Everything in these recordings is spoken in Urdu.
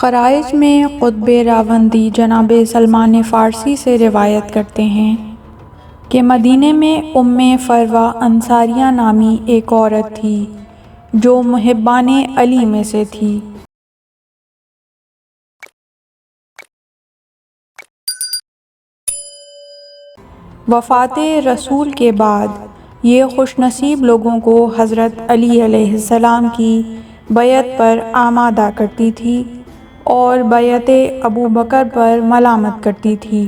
خرائج میں قطب راوندی جناب سلمان فارسی سے روایت کرتے ہیں کہ مدینے میں ام فروہ انصاریہ نامی ایک عورت تھی جو محبان علی میں سے تھی۔ وفات رسول کے بعد یہ خوش نصیب لوگوں کو حضرت علی علیہ السلام کی بیعت پر آمادہ کرتی تھی اور بیعت ابو بکر پر ملامت کرتی تھی۔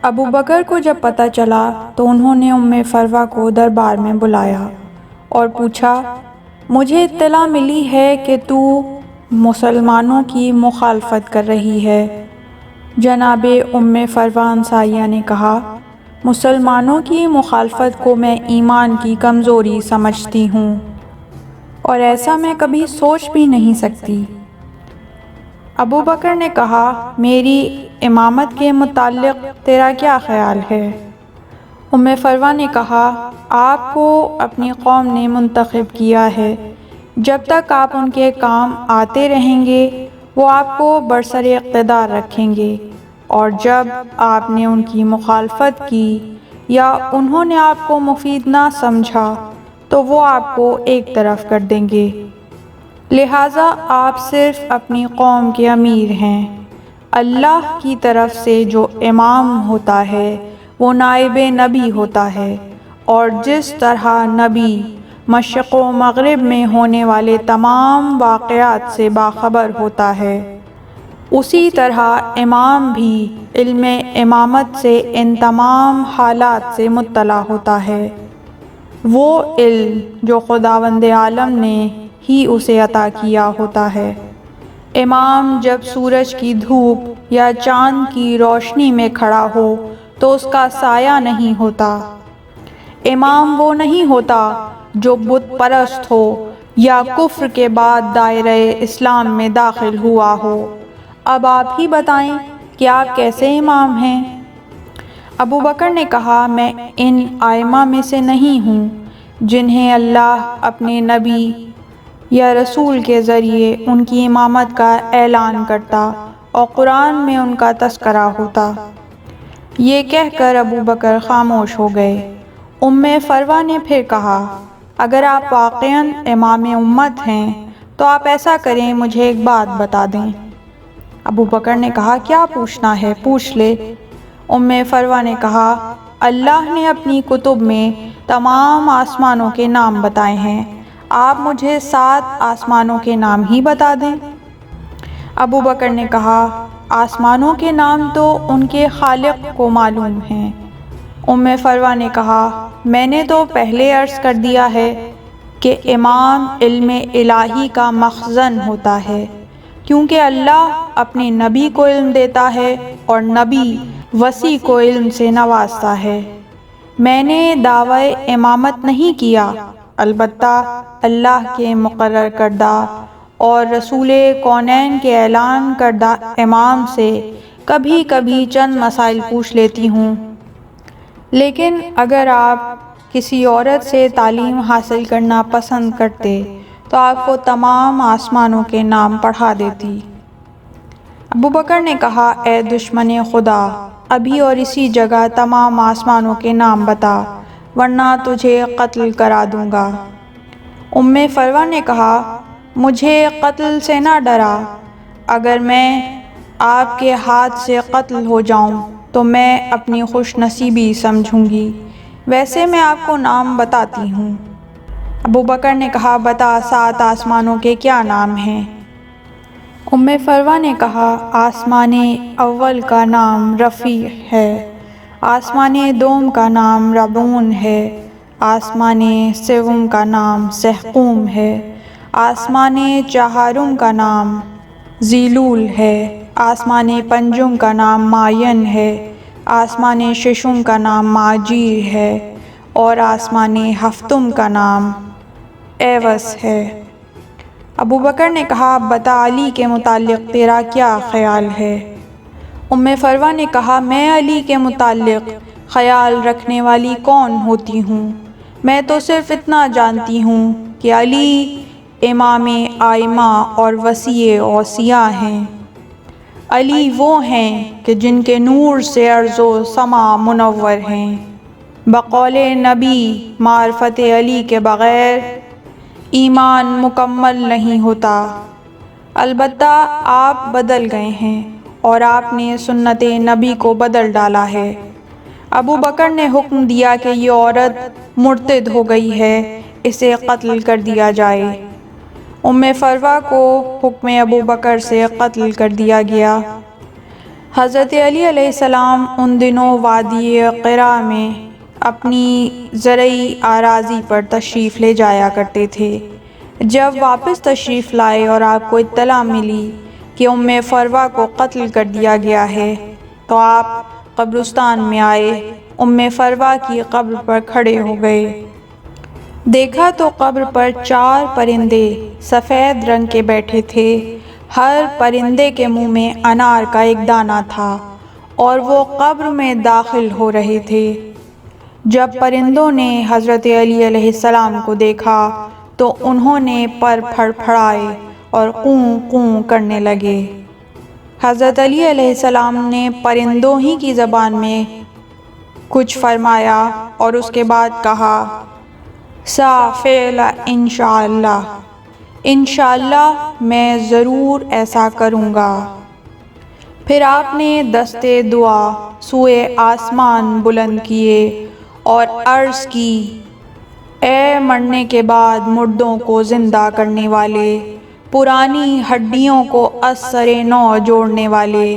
ابو بکر کو جب پتہ چلا تو انہوں نے ام فروہ کو دربار میں بلایا اور پوچھا، مجھے اطلاع ملی ہے کہ تو مسلمانوں کی مخالفت کر رہی ہے۔ جناب ام فروہ انصاریہ نے کہا، مسلمانوں کی مخالفت کو میں ایمان کی کمزوری سمجھتی ہوں اور ایسا میں کبھی سوچ بھی نہیں سکتی۔ ابو بکر نے کہا، میری امامت کے متعلق تیرا کیا خیال ہے؟ ام فروہ نے کہا، آپ کو اپنی قوم نے منتخب کیا ہے، جب تک آپ ان کے کام آتے رہیں گے وہ آپ کو برسر اقتدار رکھیں گے، اور جب آپ نے ان کی مخالفت کی یا انہوں نے آپ کو مفید نہ سمجھا تو وہ آپ کو ایک طرف کر دیں گے۔ لہٰذا آپ صرف اپنی قوم کے امیر ہیں۔ اللہ کی طرف سے جو امام ہوتا ہے وہ نائب نبی ہوتا ہے، اور جس طرح نبی مشرق و مغرب میں ہونے والے تمام واقعات سے باخبر ہوتا ہے، اسی طرح امام بھی علم امامت سے ان تمام حالات سے مطلع ہوتا ہے۔ وہ علم جو خداوند عالم نے ہی اسے عطا کیا ہوتا ہے۔ امام جب سورج کی دھوپ یا چاند کی روشنی میں کھڑا ہو تو اس کا سایہ نہیں ہوتا۔ امام وہ نہیں ہوتا جو بت پرست ہو یا کفر کے بعد دائرہ اسلام میں داخل ہوا ہو۔ اب آپ ہی بتائیں کہ آپ کیسے امام ہیں؟ ابو بکر نے کہا، میں ان ائمہ میں سے نہیں ہوں جنہیں اللہ اپنے نبی یا رسول کے ذریعے ان کی امامت کا اعلان کرتا اور قرآن میں ان کا تذکرہ ہوتا۔ یہ کہہ کر ابو بکر خاموش ہو گئے۔ ام فروہ نے پھر کہا، اگر آپ واقعاً امام امت ہیں تو آپ ایسا کریں، مجھے ایک بات بتا دیں۔ ابو بکر نے کہا، کیا پوچھنا ہے پوچھ لے۔ ام فروہ نے کہا، اللہ نے اپنی کتب میں تمام آسمانوں کے نام بتائے ہیں، آپ مجھے 7 آسمانوں کے نام ہی بتا دیں۔ ابو بکر نے کہا، آسمانوں کے نام تو ان کے خالق کو معلوم ہیں۔ ام فروہ نے کہا، میں نے تو پہلے عرض کر دیا ہے کہ امام علم الہی کا مخزن ہوتا ہے، کیونکہ اللہ اپنے نبی کو علم دیتا ہے اور نبی وصی کو علم سے نوازتا ہے۔ میں نے دعوی امامت نہیں کیا، البتہ اللہ کے مقرر کردہ اور رسول کونین کے اعلان کردہ امام سے کبھی کبھی چند مسائل پوچھ لیتی ہوں۔ لیکن اگر آپ کسی عورت سے تعلیم حاصل کرنا پسند کرتے تو آپ کو تمام آسمانوں کے نام پڑھا دیتی۔ ابو بکر نے کہا، اے دشمن خدا، ابھی اور اسی جگہ تمام آسمانوں کے نام بتا، ورنہ تجھے قتل کرا دوں گا۔ ام فروہ نے کہا، مجھے قتل سے نہ ڈرا، اگر میں آپ کے ہاتھ سے قتل ہو جاؤں تو میں اپنی خوش نصیبی سمجھوں گی، ویسے میں آپ کو نام بتاتی ہوں۔ ابو بکر نے کہا، بتا 7 آسمانوں کے کیا نام ہیں؟ ام فروہ نے کہا، آسمان اول کا نام رفیع ہے، آسمان دوم کا نام ربون ہے، آسمان سوم کا نام سحقوم ہے، آسمان چہارم کا نام ذیلول ہے، آسمان پنجم کا نام معین ہے، آسمان ششم کا نام ماجیر ہے، اور آسمان ہفتم کا نام ایوس ہے۔ ابو بکر نے کہا، بتا علی کے متعلق تیرا کیا خیال ہے؟ ام فروہ نے کہا، میں علی کے متعلق خیال رکھنے والی کون ہوتی ہوں؟ میں تو صرف اتنا جانتی ہوں کہ علی امام آئمہ اور وسیع اوصیاء ہیں۔ علی وہ ہیں کہ جن کے نور سے ارض و سما منور ہیں۔ بقول نبی معرفت علی کے بغیر ایمان مکمل نہیں ہوتا۔ البتہ آپ بدل گئے ہیں اور آپ نے سنت نبی کو بدل ڈالا ہے۔ ابو بکر نے حکم دیا کہ یہ عورت مرتد ہو گئی ہے، اسے قتل کر دیا جائے۔ ام فروہ کو حکم ابو بکر سے قتل کر دیا گیا۔ حضرت علی علیہ السلام ان دنوں وادی قرا میں اپنی زرعی اراضی پر تشریف لے جایا کرتے تھے۔ جب واپس تشریف لائے اور آپ کو اطلاع ملی کہ ام فروہ کو قتل کر دیا گیا ہے تو آپ قبرستان میں آئے، ام فروہ کی قبر پر کھڑے ہو گئے۔ دیکھا تو قبر پر 4 پرندے سفید رنگ کے بیٹھے تھے۔ ہر پرندے کے منہ میں انار کا ایک دانہ تھا اور وہ قبر میں داخل ہو رہے تھے۔ جب پرندوں نے حضرت علی علیہ السلام کو دیکھا تو انہوں نے پر پھڑ پھڑائے اور قوں قوں کرنے لگے۔ حضرت علی علیہ السلام نے پرندوں ہی کی زبان میں کچھ فرمایا اور اس کے بعد کہا، سا فعل انشاءاللہ، انشاءاللہ میں ضرور ایسا کروں گا۔ پھر آپ نے دستے دعا سوئے آسمان بلند کیے اور عرض کی، اے مرنے کے بعد مردوں کو زندہ کرنے والے، پرانی ہڈیوں کو از سر نو جوڑنے والے،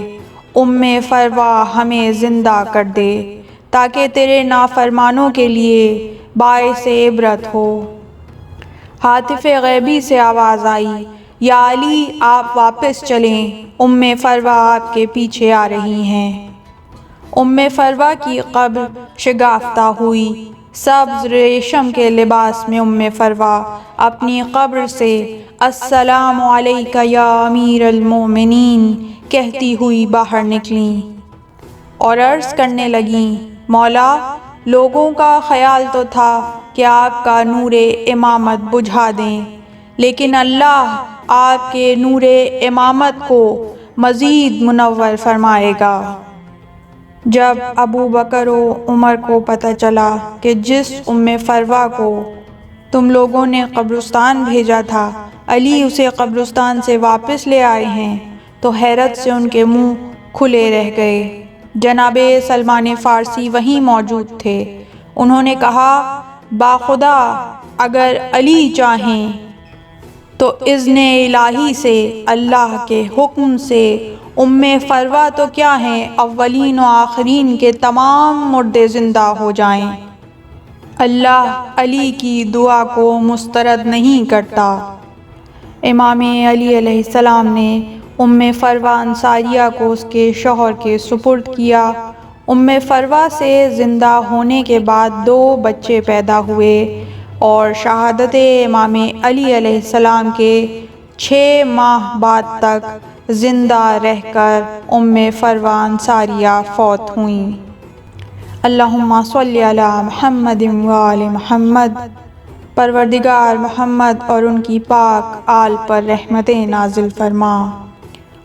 ام فروہ ہمیں زندہ کر دے تاکہ تیرے نافرمانوں کے لیے باعث عبرت ہو۔ ہاتف غیبی سے آواز آئی، یا علی آپ واپس چلیں، ام فروہ آپ کے پیچھے آ رہی ہیں۔ ام فروہ کی قبر شگافتہ ہوئی۔ سبز ریشم کے لباس میں ام فروہ اپنی قبر سے السلام علیک یا امیر المومنین کہتی ہوئی باہر نکلیں اور عرض کرنے لگیں، مولا لوگوں کا خیال تو تھا کہ آپ کا نور امامت بجھا دیں، لیکن اللہ آپ کے نور امامت کو مزید منور فرمائے گا۔ جب ابو بکر و عمر کو پتہ چلا کہ جس ام فروہ کو تم لوگوں نے قبرستان بھیجا تھا علی اسے قبرستان سے واپس لے آئے ہیں تو حیرت سے ان کے منہ کھلے رہ گئے۔ جناب سلمان فارسی وہیں موجود تھے۔ انہوں نے کہا، باخدا اگر علی چاہیں تو اذن الہی سے، اللہ کے حکم سے، ام فروہ تو کیا ہیں، اولین و آخرین کے تمام مردے زندہ ہو جائیں۔ اللہ علی کی دعا کو مسترد نہیں کرتا۔ امام علی علیہ السلام نے ام فروہ انصاریہ کو اس کے شوہر کے سپرد کیا۔ ام فروہ سے زندہ ہونے کے بعد 2 بچے پیدا ہوئے اور شہادت امام علی علیہ السلام کے 6 ماہ بعد تک زندہ رہ کر ام فروہ انصاریہ فوت ہوئیں۔ اللہم صلی علی محمد و آل محمد۔ پروردگار محمد اور ان کی پاک آل پر رحمتیں نازل فرما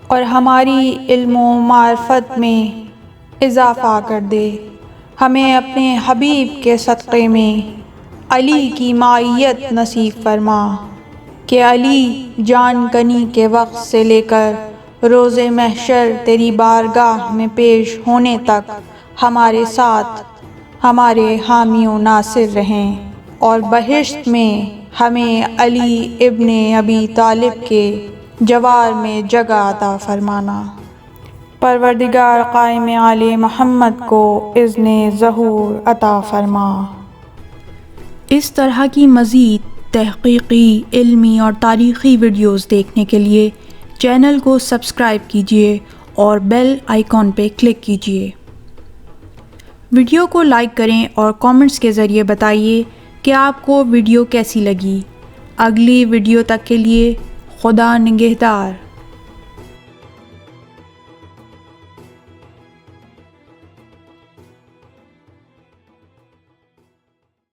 اور ہماری علم و معرفت میں اضافہ کر دے۔ ہمیں اپنے حبیب کے صدقے میں علی کی معیت نصیب فرما کہ علی جان کنی کے وقت سے لے کر روز محشر تیری بارگاہ میں پیش ہونے تک ہمارے ساتھ ہمارے حامی و ناصر رہیں اور بہشت میں ہمیں علی ابن ابی طالب کے جوار میں جگہ عطا فرمانا۔ پروردگار قائم آل محمد کو اذن ظہور عطا فرما۔ اس طرح کی مزید تحقیقی، علمی اور تاریخی ویڈیوز دیکھنے کے لیے چینل کو سبسکرائب کیجیے اور بیل آئیکن پہ کلک کیجیے۔ ویڈیو کو لائک کریں اور کامنٹس کے ذریعے بتائیے کہ آپ کو ویڈیو کیسی لگی۔ اگلی ویڈیو تک کے لیے خدا نگہدار۔